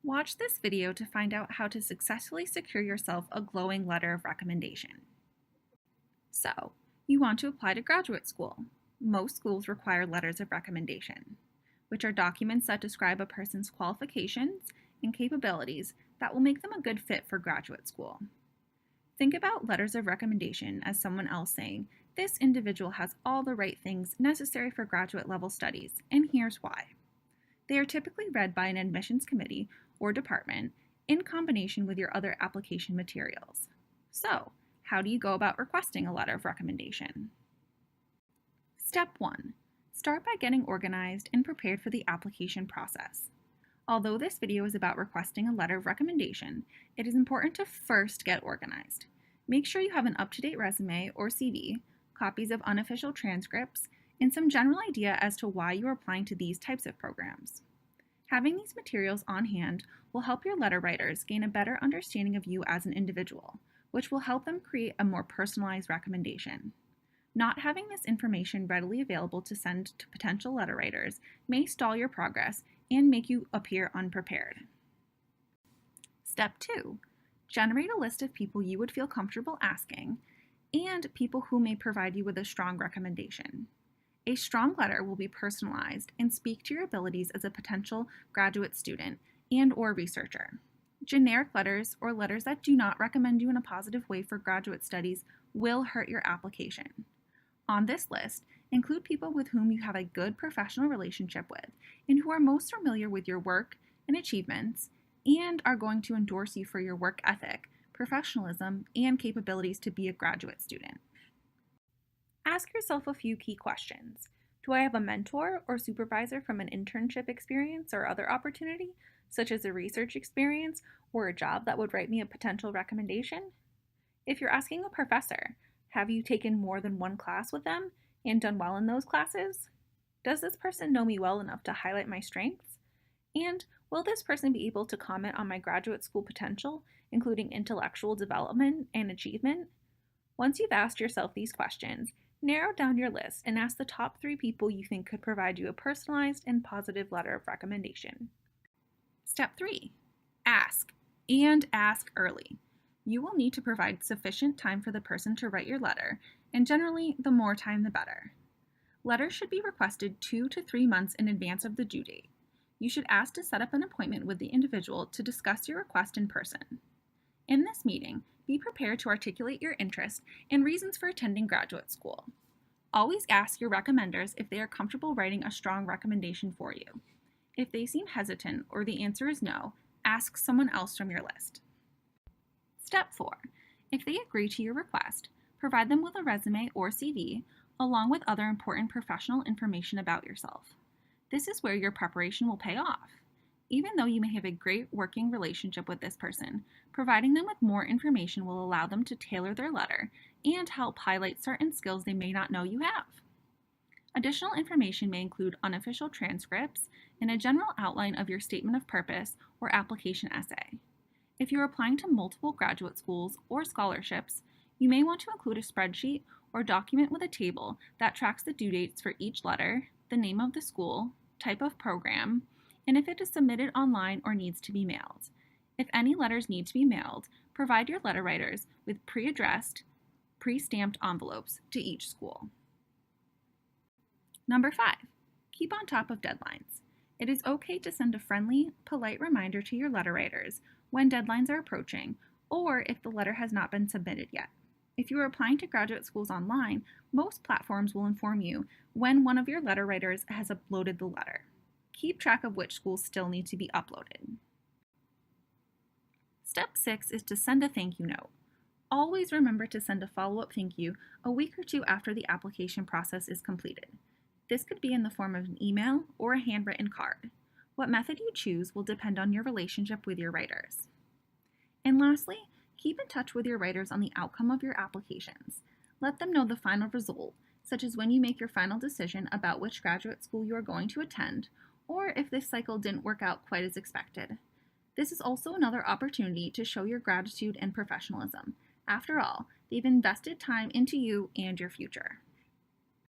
Watch this video to find out how to successfully secure yourself a glowing letter of recommendation. So, you want to apply to graduate school. Most schools require letters of recommendation, which are documents that describe a person's qualifications and capabilities that will make them a good fit for graduate school. Think about letters of recommendation as someone else saying, "This individual has all the right things necessary for graduate level studies, and here's why." They are typically read by an admissions committee or department in combination with your other application materials. So, how do you go about requesting a letter of recommendation? Step 1. Start by getting organized and prepared for the application process. Although this video is about requesting a letter of recommendation, it is important to first get organized. Make sure you have an up-to-date resume or CV, copies of unofficial transcripts, and some general idea as to why you are applying to these types of programs. Having these materials on hand will help your letter writers gain a better understanding of you as an individual, which will help them create a more personalized recommendation. Not having this information readily available to send to potential letter writers may stall your progress and make you appear unprepared. Step 2. Generate a list of people you would feel comfortable asking and people who may provide you with a strong recommendation. A strong letter will be personalized and speak to your abilities as a potential graduate student and/or researcher. Generic letters or letters that do not recommend you in a positive way for graduate studies will hurt your application. On this list, include people with whom you have a good professional relationship with and who are most familiar with your work and achievements and are going to endorse you for your work ethic, professionalism, and capabilities to be a graduate student. Ask yourself a few key questions. Do I have a mentor or supervisor from an internship experience or other opportunity, such as a research experience or a job that would write me a potential recommendation? If you're asking a professor, have you taken more than one class with them and done well in those classes? Does this person know me well enough to highlight my strengths? And will this person be able to comment on my graduate school potential, including intellectual development and achievement? Once you've asked yourself these questions, narrow down your list and ask the top 3 people you think could provide you a personalized and positive letter of recommendation. Step 3. Ask, and ask early. You will need to provide sufficient time for the person to write your letter, and generally, the more time the better. Letters should be requested 2 to 3 months in advance of the due date. You should ask to set up an appointment with the individual to discuss your request in person. In this meeting, be prepared to articulate your interest and reasons for attending graduate school. Always ask your recommenders if they are comfortable writing a strong recommendation for you. If they seem hesitant or the answer is no, ask someone else from your list. Step 4. If they agree to your request, provide them with a resume or CV, along with other important professional information about yourself. This is where your preparation will pay off. Even though you may have a great working relationship with this person, providing them with more information will allow them to tailor their letter and help highlight certain skills they may not know you have. Additional information may include unofficial transcripts and a general outline of your statement of purpose or application essay. If you're applying to multiple graduate schools or scholarships, you may want to include a spreadsheet or document with a table that tracks the due dates for each letter, the name of the school, type of program, and if it is submitted online or needs to be mailed. If any letters need to be mailed, provide your letter writers with pre-addressed, pre-stamped envelopes to each school. Number 5, keep on top of deadlines. It is okay to send a friendly, polite reminder to your letter writers when deadlines are approaching or if the letter has not been submitted yet. If you are applying to graduate schools online, most platforms will inform you when one of your letter writers has uploaded the letter. Keep track of which schools still need to be uploaded. Step 6 is to send a thank you note. Always remember to send a follow-up thank you a week or 2 after the application process is completed. This could be in the form of an email or a handwritten card. What method you choose will depend on your relationship with your writers. And lastly, keep in touch with your writers on the outcome of your applications. Let them know the final result, such as when you make your final decision about which graduate school you are going to attend, or if this cycle didn't work out quite as expected. This is also another opportunity to show your gratitude and professionalism. After all, they've invested time into you and your future.